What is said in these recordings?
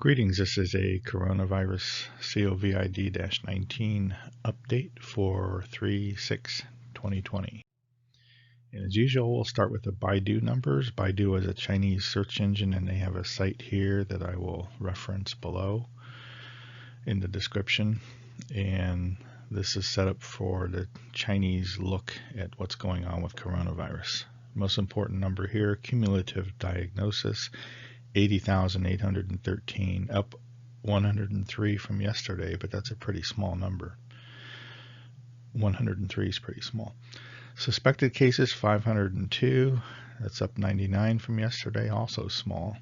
Greetings, this is a coronavirus COVID-19 update for 3/6/2020. And as usual, we'll start with the Baidu numbers. Baidu is a Chinese search engine, and they have a site here that I will reference below in the description. And this is set up for the Chinese look at what's going on with coronavirus. Most important number here, cumulative diagnosis, 80,813, up 103 from yesterday, but that's a pretty small number. 103 is pretty small. Suspected cases, 502, that's up 99 from yesterday, also small.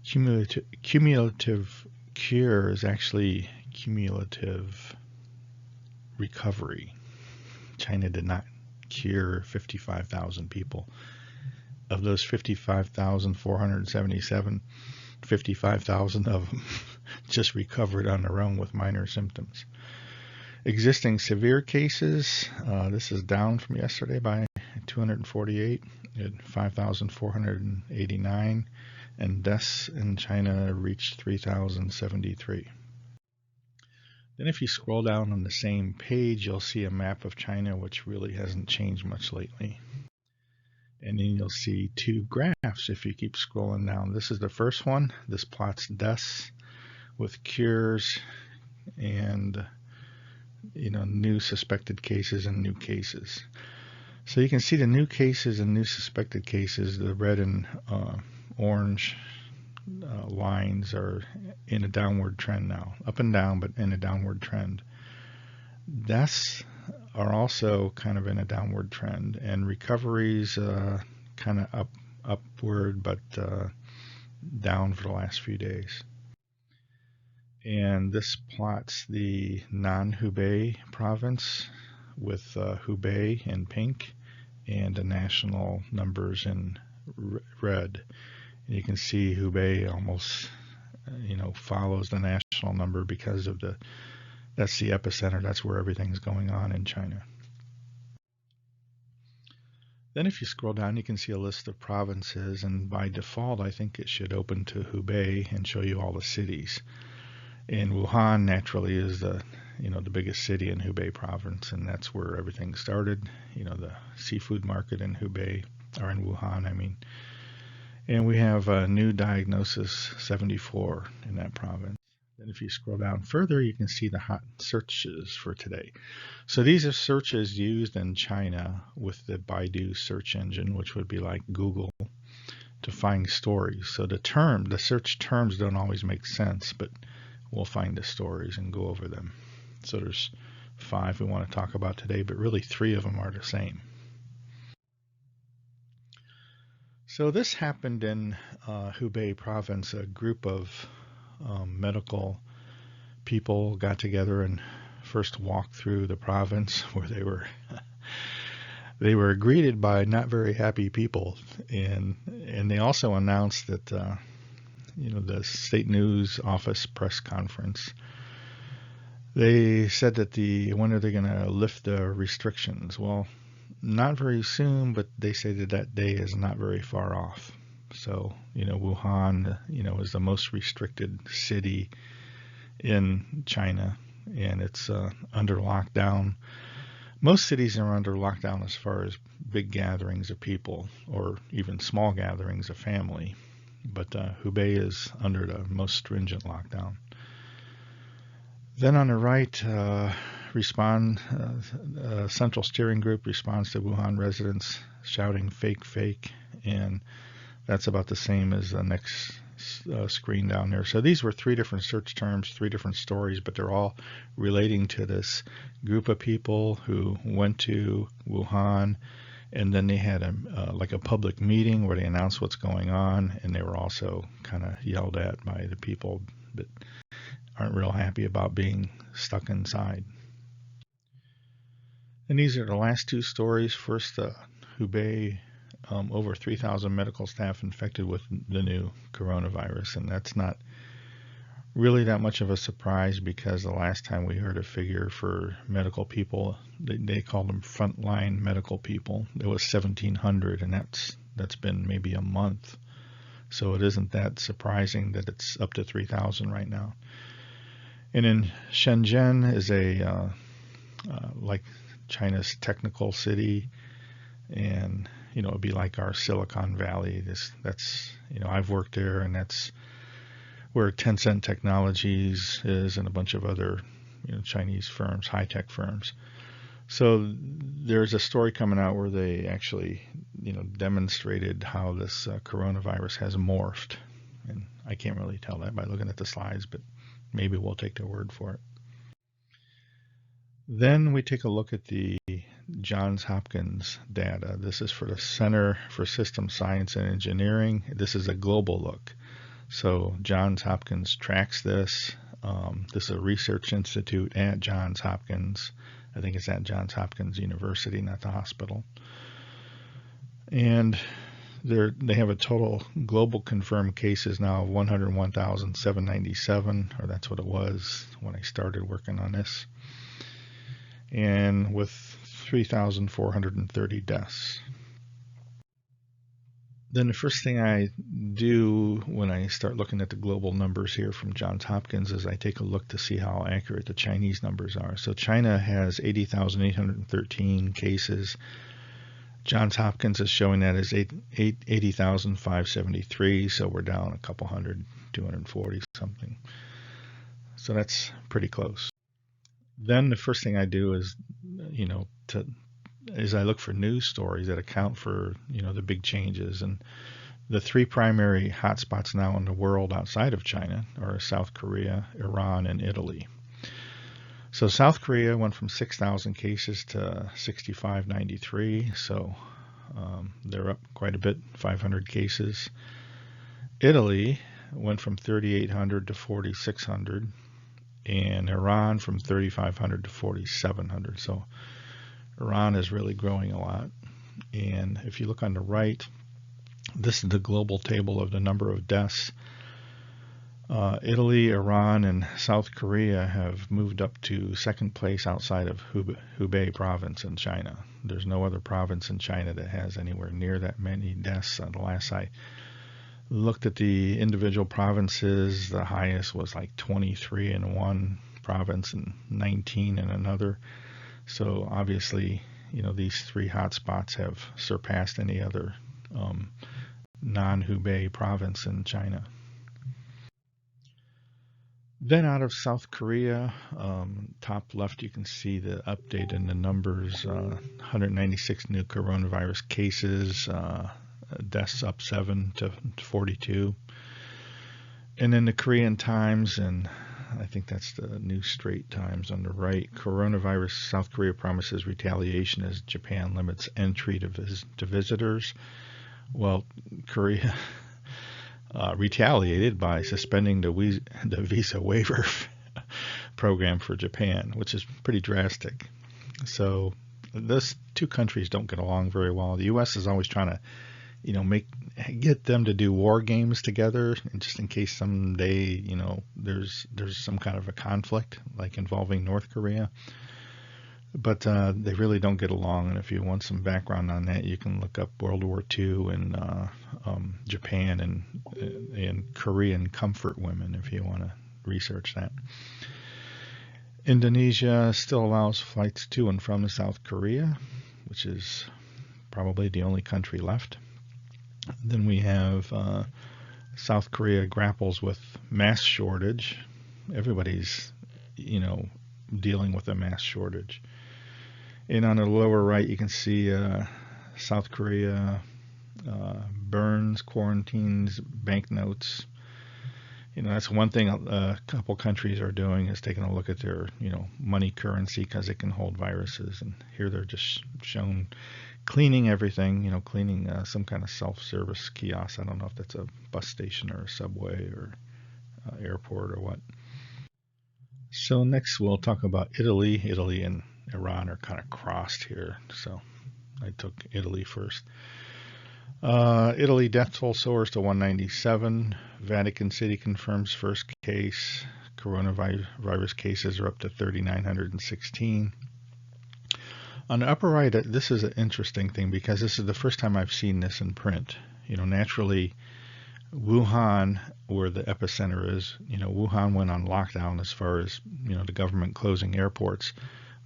Cumulative cure is actually cumulative recovery. China did not cure 55,000 people. Of those 55,477, 55,000 of them just recovered on their own with minor symptoms. Existing severe cases, this is down from yesterday by 248 at 5,489, and deaths in China reached 3,073. Then if you scroll down on the same page, you'll see a map of China, which really hasn't changed much lately. And then you'll see two graphs if you keep scrolling down. This is the first one. This plots deaths with cures and new suspected cases and new cases. So you can see the new cases and new suspected cases, the red and orange lines are in a downward trend now, up and down, but in a downward trend. Deaths are also kind of in a downward trend, and recoveries kind of upward, but down for the last few days. And this plots the non-Hubei province with Hubei in pink and the national numbers in red. And you can see Hubei almost follows the national number because of that's the epicenter. That's where everything's going on in China. Then if you scroll down, you can see a list of provinces, and by default, I think it should open to Hubei and show you all the cities. And Wuhan naturally is the biggest city in Hubei province, and that's where everything started. The seafood market in Hubei, or in Wuhan, I mean. And we have a new diagnosis 74 in that province. And if you scroll down further, you can see the hot searches for today. So these are searches used in China with the Baidu search engine, which would be like Google, to find stories. So the search terms don't always make sense, but we'll find the stories and go over them. So there's 5 we want to talk about today, but really 3 of them are the same. So this happened in Hubei province. A group of medical people got together and first walked through the province, where they were greeted by not very happy people, and they also announced that the state news office press conference, they said that when are they going to lift the restrictions? Well, not very soon, but they say that day is not very far off. So, Wuhan, is the most restricted city in China, and it's under lockdown. Most cities are under lockdown as far as big gatherings of people or even small gatherings of family, but Hubei is under the most stringent lockdown. Then on the right, Central Steering Group responds to Wuhan residents shouting "fake, fake," and that's about the same as the next screen down there. So these were 3 different search terms, 3 different stories, but they're all relating to this group of people who went to Wuhan, and then they had a public meeting where they announced what's going on, and they were also kind of yelled at by the people that aren't real happy about being stuck inside. And these are the last 2 stories. First, Hubei, over 3,000 medical staff infected with the new coronavirus, and that's not really that much of a surprise, because the last time we heard a figure for medical people, they called them frontline medical people, it was 1,700, and that's been maybe a month So it isn't that surprising that it's up to 3,000 right now. And in Shenzhen is like China's technical city, and it'd be like our Silicon Valley. That's I've worked there, and that's where Tencent Technologies is, and a bunch of other Chinese firms, high-tech firms. So there's a story coming out where they actually demonstrated how this coronavirus has morphed, and I can't really tell that by looking at the slides, but maybe we'll take their word for it. Then we take a look at the Johns Hopkins data. This is for the Center for System Science and Engineering. This is a global look. So Johns Hopkins tracks this. This is a research institute at Johns Hopkins. I think it's at Johns Hopkins University, not the hospital. And they have a total global confirmed cases now of 101,797, or that's what it was when I started working on this, and with 3,430 deaths. Then the first thing I do when I start looking at the global numbers here from Johns Hopkins is I take a look to see how accurate the Chinese numbers are. So China has 80,813 cases. Johns Hopkins is showing that as 80,573, so we're down a couple hundred, 240 something. So that's pretty close. Then the first thing I do is, I look for news stories that account for, the big changes. And the three primary hotspots now in the world outside of China are South Korea, Iran, and Italy. So South Korea went from 6,000 cases to 6,593, so they're up quite a bit, 500 cases. Italy went from 3,800 to 4,600, and Iran from 3,500 to 4,700. So Iran is really growing a lot. And if you look on the right, this is the global table of the number of deaths. Italy, Iran, and South Korea have moved up to second place outside of Hubei province in China. There's no other province in China that has anywhere near that many deaths. The last I looked at the individual provinces, the highest was like 23 in one province and 19 in another. So obviously, these three hotspots have surpassed any other non-Hubei province in China. Then out of South Korea, top left, you can see the update in the numbers, 196 new coronavirus cases, deaths up 7 to 42. And then the Korean Times, and I think that's the New Straight Times on the right, coronavirus, South Korea promises retaliation as Japan limits entry to visitors. Well, Korea retaliated by suspending the visa waiver program for Japan, which is pretty drastic. So those two countries don't get along very well. The U.S. is always trying to, get them to do war games together, and just in case someday, there's some kind of a conflict, like involving North Korea. But they really don't get along, and if you want some background on that, you can look up World War II and Japan and Korean comfort women if you want to research that. Indonesia still allows flights to and from South Korea, which is probably the only country left. Then we have South Korea grapples with mask shortage. Everybody's, dealing with a mask shortage. And on the lower right, you can see South Korea burns, quarantines, banknotes. That's one thing a couple countries are doing, is taking a look at their, money currency, because it can hold viruses. And here they're just shown cleaning everything, cleaning some kind of self-service kiosk. I don't know if that's a bus station or a subway or airport or what. So next we'll talk about Italy. Italy and Iran are kind of crossed here, so I took Italy first. Italy death toll soars to 197. Vatican City confirms first case. Coronavirus cases are up to 3,916. On the upper right, this is an interesting thing, because this is the first time I've seen this in print. Naturally, Wuhan, where the epicenter is, Wuhan went on lockdown as far as, the government closing airports,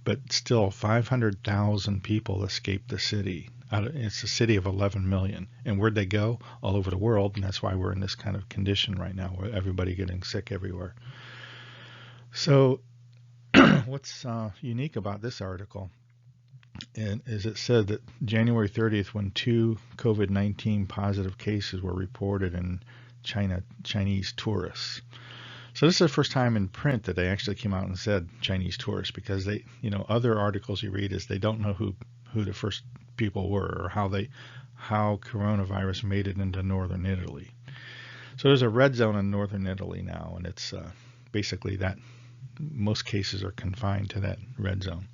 but still 500,000 people escaped the city. It's a city of 11 million. And where'd they go? All over the world. And that's why we're in this kind of condition right now, where everybody getting sick everywhere. So what's unique about this article is it said that January 30th, when 2 COVID-19 positive cases were reported in Chinese tourists. So this is the first time in print that they actually came out and said Chinese tourists, because they, other articles you read is they don't know who the first people were, or how coronavirus made it into northern Italy. So there's a red zone in northern Italy now, and it's basically that most cases are confined to that red zone.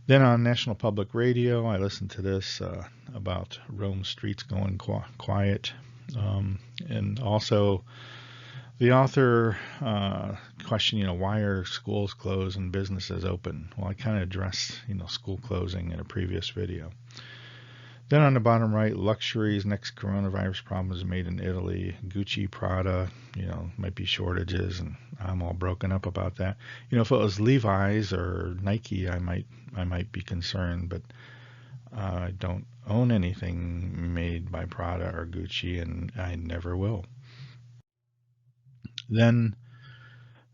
Then on National Public Radio, I listened to this about Rome streets going quiet. And also the author questioned, why are schools closed and businesses open? Well, I kind of addressed, school closing in a previous video. Then on the bottom right, luxuries, next coronavirus problem is made in Italy. Gucci, Prada, might be shortages, and I'm all broken up about that. If it was Levi's or Nike, I might be concerned, but I don't own anything made by Prada or Gucci, and I never will. Then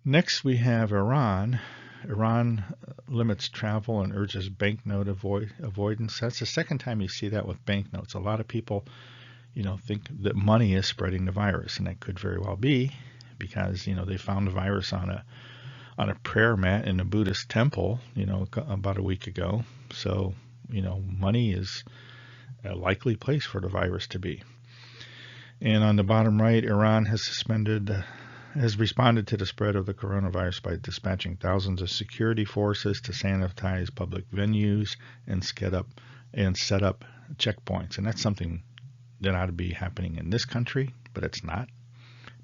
next we have Iran. Iran limits travel and urges banknote avoidance. That's the second time you see that with banknotes. A lot of people, think that money is spreading the virus, and that could very well be because, they found the virus on a prayer mat in a Buddhist temple, about a week ago. So, money is a likely place for the virus to be. And on the bottom right, Iran has responded to the spread of the coronavirus by dispatching thousands of security forces to sanitize public venues and set up checkpoints. And that's something that ought to be happening in this country, but it's not.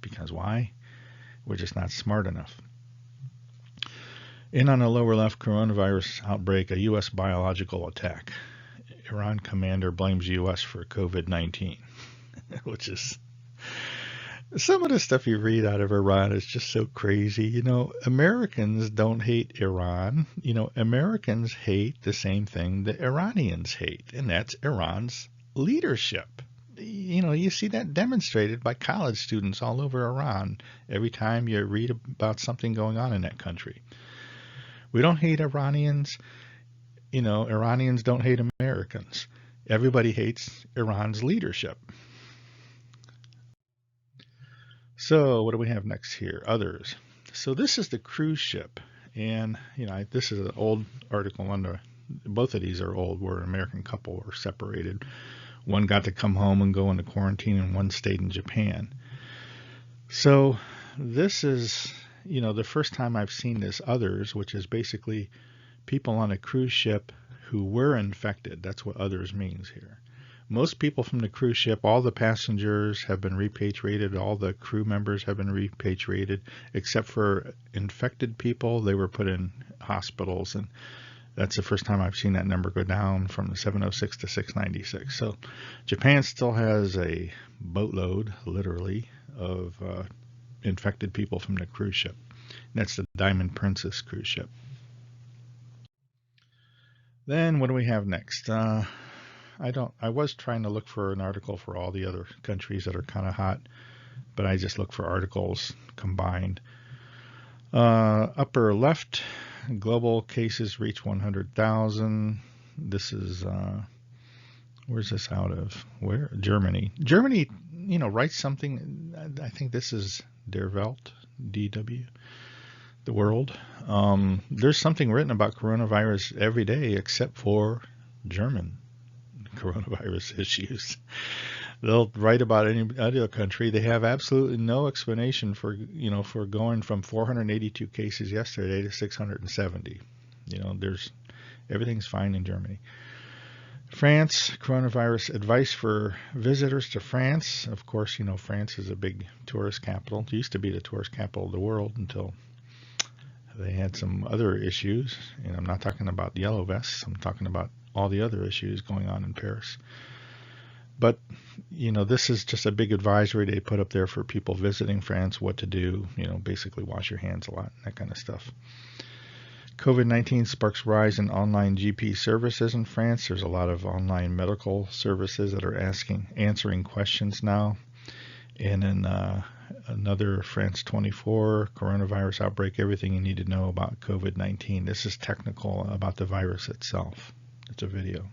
Because why? We're just not smart enough. And on the lower left, coronavirus outbreak, a U.S. biological attack. Iran commander blames U.S. for COVID-19, which is... Some of the stuff you read out of Iran is just so crazy. Americans don't hate Iran. Americans hate the same thing that Iranians hate, and that's Iran's leadership. You see that demonstrated by college students all over Iran every time you read about something going on in that country. We don't hate Iranians. Iranians don't hate Americans. Everybody hates Iran's leadership. So what do we have next here? Others. So this is the cruise ship. And, this is an old article both of these are old, where an American couple were separated. One got to come home and go into quarantine, and one stayed in Japan. So this is, the first time I've seen this Others, which is basically people on a cruise ship who were infected. That's what Others means here. Most people from the cruise ship, all the passengers have been repatriated, all the crew members have been repatriated, except for infected people. They were put in hospitals, and that's the first time I've seen that number go down from 706 to 696. So Japan still has a boatload, literally, of infected people from the cruise ship. And that's the Diamond Princess cruise ship. Then what do we have next? I was trying to look for an article for all the other countries that are kind of hot, but I just look for articles combined. Upper left, global cases reach 100,000. This is, where's this out of? Where? Germany. Germany, writes something. I think this is Der Welt, DW, the world. There's something written about coronavirus every day except for German coronavirus issues. They'll write about any other country. They have absolutely no explanation for going from 482 cases yesterday to 670. Everything's fine in Germany. France, coronavirus advice for visitors to France. Of course, France is a big tourist capital. It used to be the tourist capital of the world until they had some other issues. And I'm not talking about yellow vests. I'm talking about all the other issues going on in Paris. But, this is just a big advisory they put up there for people visiting France, what to do, basically wash your hands a lot, that kind of stuff. COVID-19 sparks rise in online GP services in France. There's a lot of online medical services that are answering questions now. And then another France 24, coronavirus outbreak, everything you need to know about COVID-19. This is technical about the virus itself. It's a video.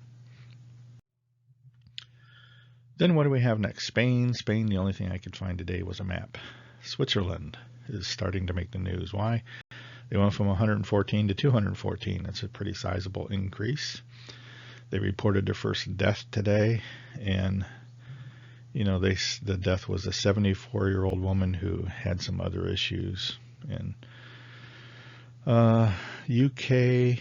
Then what do we have next? Spain, the only thing I could find today was a map. Switzerland is starting to make the news. Why? They went from 114 to 214. That's a pretty sizable increase. They reported their first death today, and the death was a 74-year-old woman who had some other issues. And UK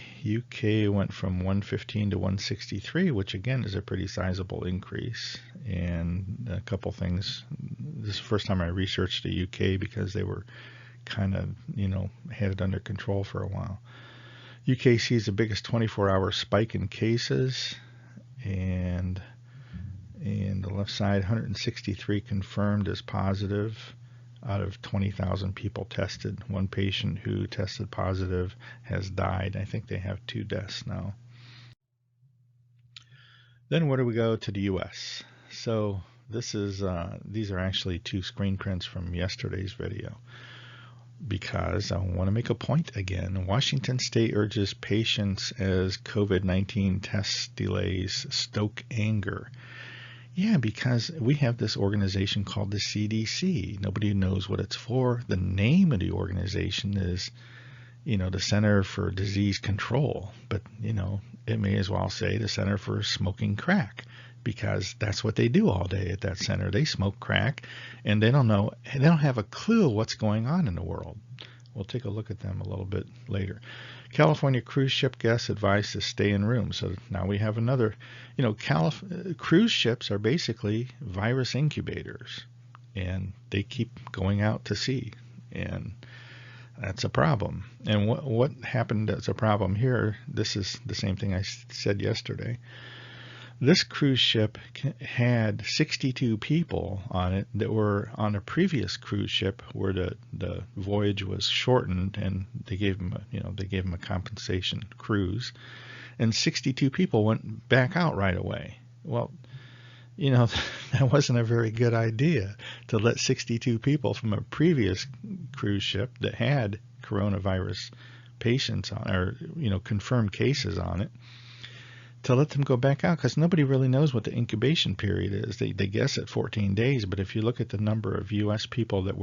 went from 115 to 163, which again is a pretty sizable increase. And a couple things. This is the first time I researched the UK because they were kind of, had it under control for a while. UK sees the biggest 24-hour spike in cases, and the left side, 163 confirmed as positive out of 20,000 people tested. One patient who tested positive has died. I think they have 2 deaths now. Then where do we go to the US? So this is these are actually 2 screen prints from yesterday's video, because I want to make a point again. Washington State urges patients as COVID-19 test delays stoke anger. Yeah, because we have this organization called the CDC. Nobody knows what it's for. The name of the organization is, the Center for Disease Control. But, it may as well say the Center for Smoking Crack, because that's what they do all day at that center. They smoke crack, and they don't have a clue what's going on in the world. We'll take a look at them a little bit later. California cruise ship guests advised to stay in rooms. So now we have another, cruise ships are basically virus incubators, and they keep going out to sea, and that's a problem. And what happened as a problem here, this is the same thing I said yesterday. This cruise ship had 62 people on it that were on a previous cruise ship where the voyage was shortened, and they gave them a compensation cruise, and 62 people went back out right away. Well, that wasn't a very good idea to let 62 people from a previous cruise ship that had coronavirus patients on, or confirmed cases on it, to let them go back out, because nobody really knows what the incubation period is. They guess at 14 days, but if you look at the number of U.S. people that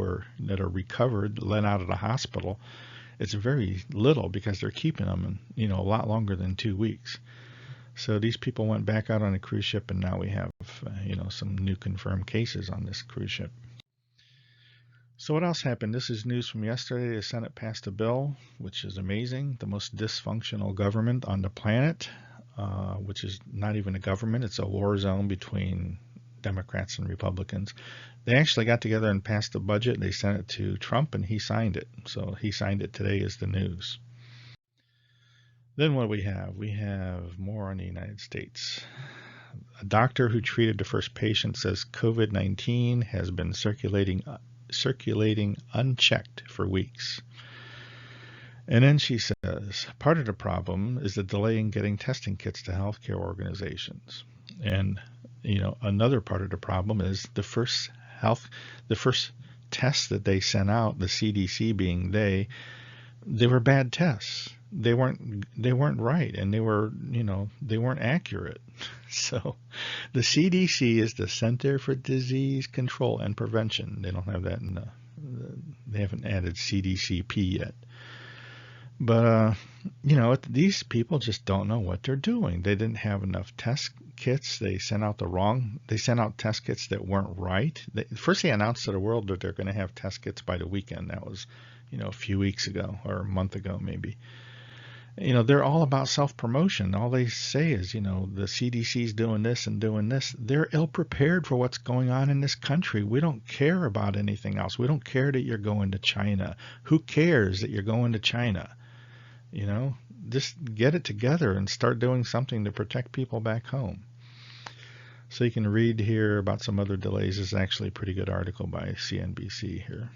are recovered, let out of the hospital, it's very little, because they're keeping them a lot longer than 2 weeks. So these people went back out on a cruise ship, and now we have some new confirmed cases on this cruise ship. So what else happened? This is news from yesterday. The Senate passed a bill, which is amazing. The most dysfunctional government on the planet. Which is not even a government. It's a war zone between Democrats and Republicans. They actually got together and passed the budget. They sent it to Trump, and he signed it. So he signed it today is the news. Then what do we have? We have more in the United States. A doctor who treated the first patient says COVID-19 has been circulating unchecked for weeks. And then she says, part of the problem is the delay in getting testing kits to healthcare organizations. And, another part of the problem is the first tests that they sent out, the CDC being they were bad tests. They weren't right, and they weren't accurate. So the CDC is the Center for Disease Control and Prevention. They don't have that they haven't added CDCP yet. But, these people just don't know what they're doing. They didn't have enough test kits. They sent out test kits that weren't right. First, they announced to the world that they're going to have test kits by the weekend. That was, a few weeks ago, or a month ago, maybe. They're all about self-promotion. All they say is, the CDC's doing this and doing this. They're ill-prepared for what's going on in this country. We don't care about anything else. We don't care that you're going to China. Who cares that you're going to China? Just get it together and start doing something to protect people back home. So you can read here about some other delays. This is actually a pretty good article by CNBC here.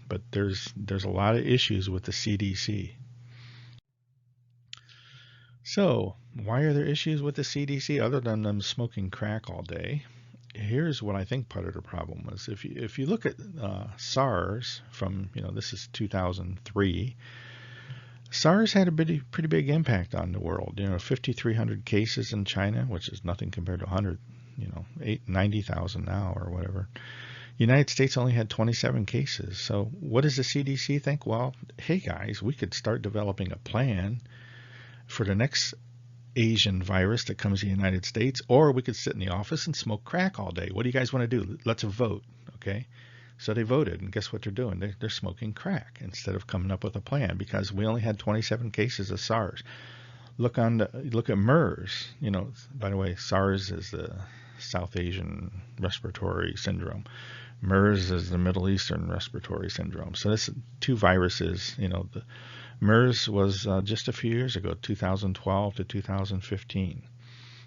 But there's a lot of issues with the CDC. So why are there issues with the CDC other than them smoking crack all day? Here's what I think part of the problem was. If you look at SARS from, this is 2003, SARS had a pretty big impact on the world. 5,300 cases in China, which is nothing compared to 100, 90,000 now or whatever. United States only had 27 cases. So what does the CDC think? Well, hey guys, we could start developing a plan for the next Asian virus that comes to the United States, or we could sit in the office and smoke crack all day. What do you guys want to do? Let's vote, okay? So they voted, and guess what they're doing? They're smoking crack instead of coming up with a plan, because we only had 27 cases of SARS. Look at MERS. By the way, SARS is the South Asian Respiratory Syndrome. MERS is the Middle Eastern Respiratory Syndrome. So this two viruses. The MERS was just a few years ago, 2012 to 2015.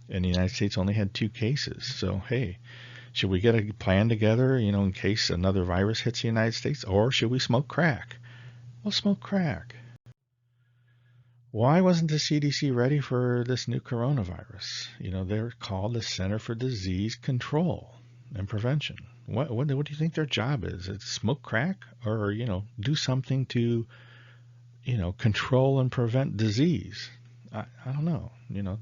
And the United States only had 2 cases. So, hey, should we get a plan together, in case another virus hits the United States? Or should we smoke crack? Well, smoke crack. Why wasn't the CDC ready for this new coronavirus? They're called the Center for Disease Control and Prevention. What do you think their job is? It's smoke crack, or, do something to control and prevent disease? I don't know.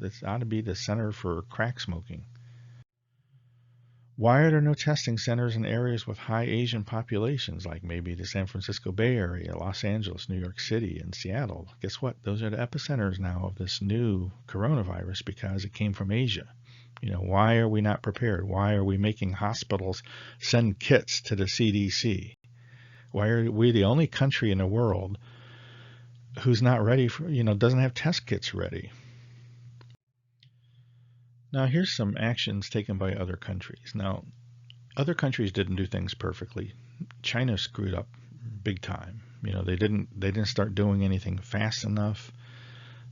This ought to be the Center for Crack Smoking. Why are there no testing centers in areas with high Asian populations, like maybe the San Francisco Bay Area, Los Angeles, New York City, and Seattle? Guess what? Those are the epicenters now of this new coronavirus, because it came from Asia. Why are we not prepared? Why are we making hospitals send kits to the CDC? Why are we the only country in the world who's not ready for, doesn't have test kits ready? Now, here's some actions taken by other countries. Now, other countries didn't do things perfectly. China screwed up big time. They didn't start doing anything fast enough.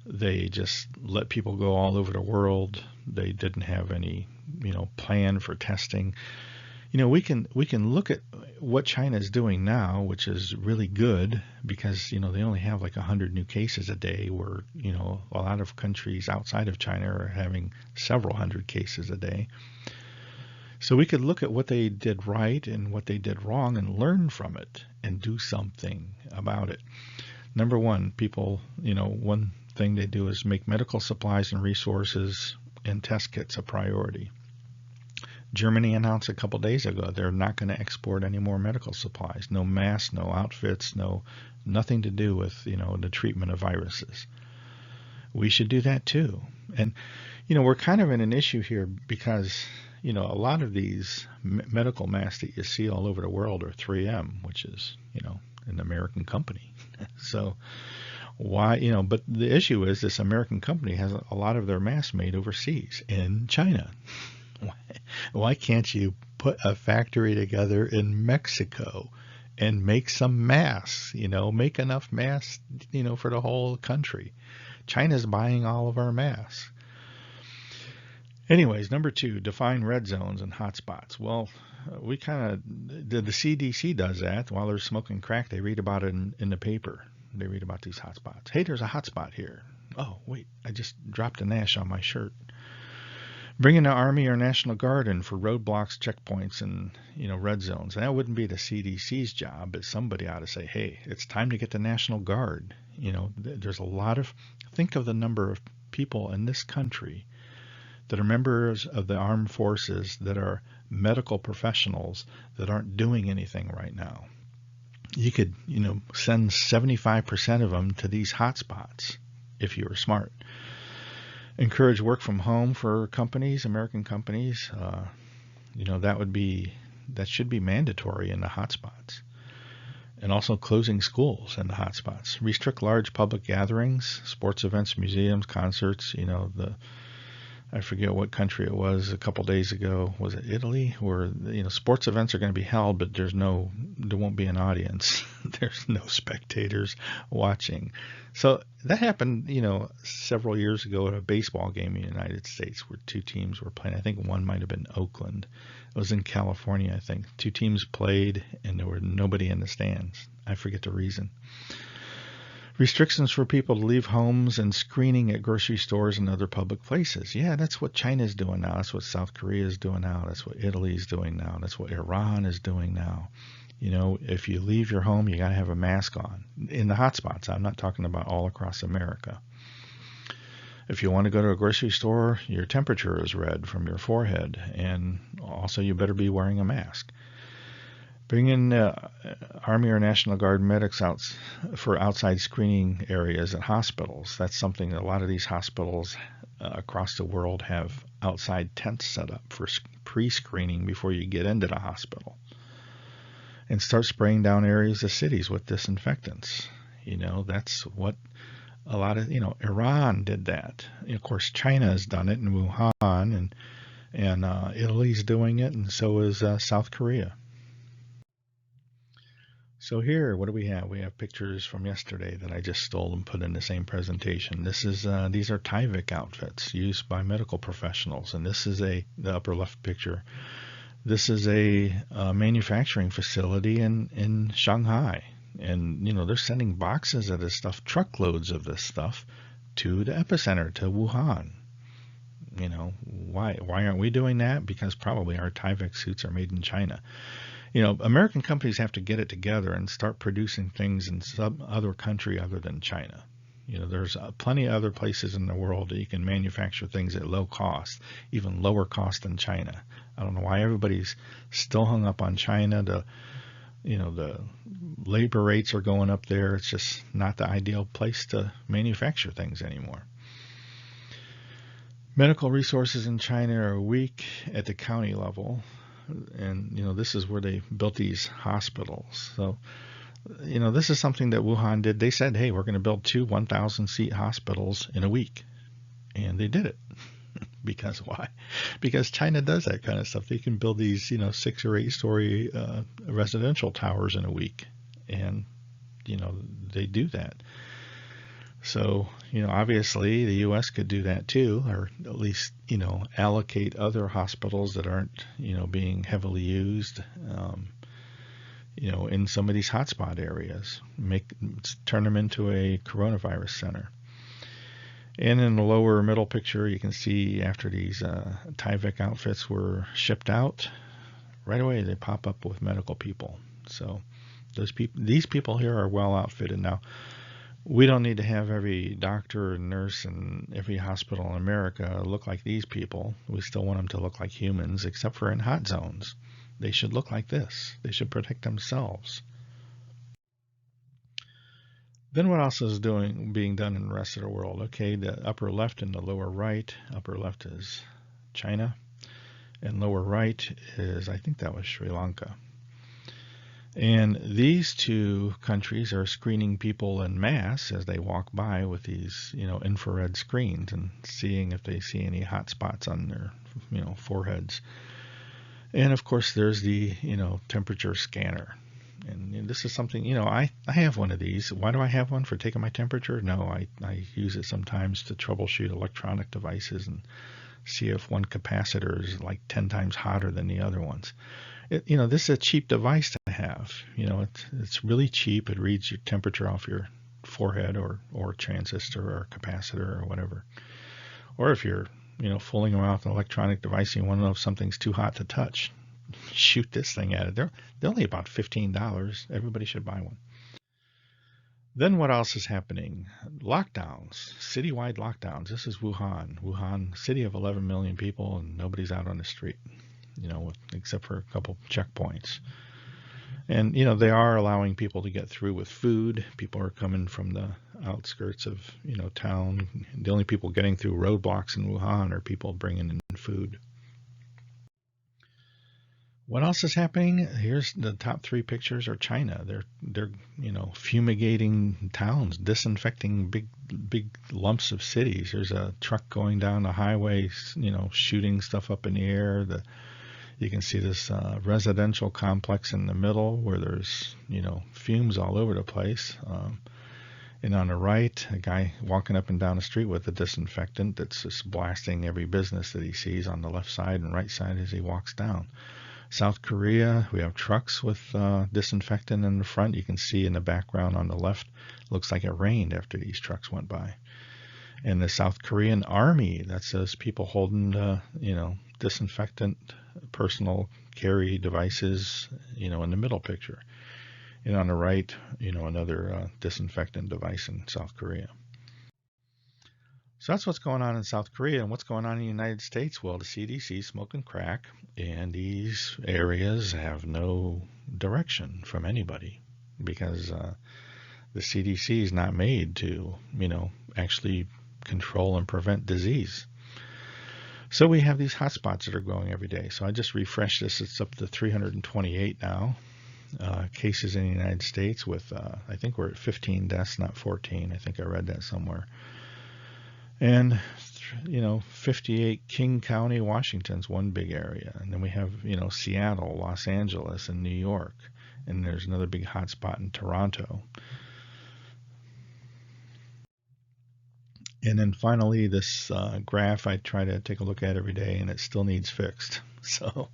They just let people go all over the world. They didn't have any, plan for testing. We can look at what China is doing now, which is really good, because they only have like 100 new cases a day, where a lot of countries outside of China are having several hundred cases a day. So we could look at what they did right and what they did wrong and learn from it and do something about it. Number one, people, one thing they do is make medical supplies and resources and test kits a priority. Germany announced a couple days ago they're not going to export any more medical supplies. No masks, no outfits, nothing to do with, the treatment of viruses. We should do that too. And, we're kind of in an issue here, because, a lot of these medical masks that you see all over the world are 3M, which is, an American company. So why, but the issue is this American company has a lot of their masks made overseas in China. Why can't you put a factory together in Mexico and make some masks, make enough masks, for the whole country? China's buying all of our masks. Anyways, number 2, define red zones and hotspots. Well, we kind of, the CDC does that. While they're smoking crack, they read about it in the paper. They read about these hotspots. Hey, there's a hotspot here. Oh, wait, I just dropped an ash on my shirt. Bring in the Army or National Guard in for roadblocks, checkpoints, and red zones. And that wouldn't be the CDC's job, but somebody ought to say, hey, it's time to get the National Guard. There's a lot of, think of the number of people in this country that are members of the armed forces, that are medical professionals, that aren't doing anything right now. You could, send 75% of them to these hotspots if you were smart. Encourage work from home for companies, American companies. That should be mandatory in the hotspots. And also closing schools in the hotspots. Restrict large public gatherings, sports events, museums, concerts. I forget what country it was a couple days ago. Was it Italy? Where sports events are going to be held, but there won't be an audience. There's no spectators watching. So that happened, several years ago at a baseball game in the United States where two teams were playing. I think one might have been Oakland. It was in California, I think. Two teams played and there were nobody in the stands. I forget the reason. Restrictions for people to leave homes and screening at grocery stores and other public places. Yeah, that's what China's doing now. That's what South Korea is doing now. That's what Italy is doing now. That's what Iran is doing now. If you leave your home, you got to have a mask on. In the hotspots, I'm not talking about all across America. If you want to go to a grocery store, your temperature is read from your forehead, and also you better be wearing a mask. Bring in Army or National Guard medics out for outside screening areas at hospitals. That's something that a lot of these hospitals across the world have outside tents set up for pre-screening before you get into the hospital. And start spraying down areas of cities with disinfectants. That's what a lot of, Iran did that. Of course, China has done it in Wuhan, and Italy's doing it, and so is South Korea. So here, what do we have? We have pictures from yesterday that I just stole and put in the same presentation. These are Tyvek outfits used by medical professionals, and this is the upper left picture. This is a manufacturing facility in Shanghai, and they're sending boxes of this stuff, truckloads of this stuff, to the epicenter, to Wuhan. Why aren't we doing that? Because probably our Tyvek suits are made in China. American companies have to get it together and start producing things in some other country other than China. There's plenty of other places in the world that you can manufacture things at low cost, even lower cost than China. I don't know why everybody's still hung up on China. The labor rates are going up there. It's just not the ideal place to manufacture things anymore. Medical resources in China are weak at the county level. And, this is where they built these hospitals. So, this is something that Wuhan did. They said, hey, we're going to build 2 1,000-seat hospitals in a week. And they did it. Because why? Because China does that kind of stuff. They can build these, 6 or 8-story residential towers in a week. And, they do that. So, obviously the U.S. could do that too, or at least, allocate other hospitals that aren't, being heavily used, in some of these hotspot areas, turn them into a coronavirus center. And in the lower middle picture, you can see after these Tyvek outfits were shipped out, right away they pop up with medical people. So these people here are well outfitted now. We don't need to have every doctor and nurse in every hospital in America look like these people. We still want them to look like humans, except for in hot zones. They should look like this. They should protect themselves. Then what else is being done in the rest of the world? Okay, the upper left and the lower right. Upper left is China, and lower right is, I think that was Sri Lanka. And these two countries are screening people en masse as they walk by with these, infrared screens and seeing if they see any hot spots on their, foreheads. And of course, there's the, temperature scanner. And this is something, I have one of these. Why do I have one? For taking my temperature? No, I use it sometimes to troubleshoot electronic devices and see if one capacitor is like 10 times hotter than the other ones. This is a cheap device to have. It's really cheap. It reads your temperature off your forehead or transistor or capacitor or whatever. Or if you're, fooling around with an electronic device and you want to know if something's too hot to touch, shoot this thing at it. They're only about $15. Everybody should buy one. Then what else is happening? Lockdowns, citywide lockdowns. This is Wuhan, city of 11 million people, and nobody's out on the street. Except for a couple checkpoints. And, they are allowing people to get through with food. People are coming from the outskirts of, town. The only people getting through roadblocks in Wuhan are people bringing in food. What else is happening? Here's the top 3 pictures are China. They're fumigating towns, disinfecting big lumps of cities. There's a truck going down the highway, shooting stuff up in the air. You can see this residential complex in the middle where there's, fumes all over the place. And on the right, a guy walking up and down the street with a disinfectant that's just blasting every business that he sees on the left side and right side as he walks down. South Korea, we have trucks with disinfectant in the front. You can see in the background on the left, looks like it rained after these trucks went by. And the South Korean army, that's those people holding, disinfectant personal carry devices, in the middle picture. And on the right, another disinfectant device in South Korea. So that's what's going on in South Korea. And what's going on in the United States? Well, the CDC is smoking crack, and these areas have no direction from anybody because the CDC is not made to, actually control and prevent disease. So we have these hotspots that are growing every day. So I just refreshed this. It's up to 328 now. Cases in the United States with, I think we're at 15 deaths, not 14. I think I read that somewhere. And, 58 King County, Washington's one big area. And then we have, Seattle, Los Angeles, and New York. And there's another big hotspot in Toronto. And then finally, this graph I try to take a look at every day, and it still needs fixed. So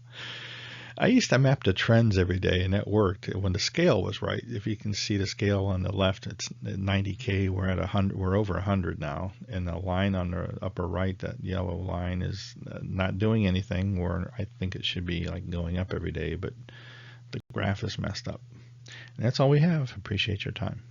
I used to map the trends every day, and that worked when the scale was right. If you can see the scale on the left, it's 90K. We're at 100. We're over 100 now, and the line on the upper right, that yellow line, is not doing anything. Where I think it should be like going up every day, but the graph is messed up. And that's all we have. Appreciate your time.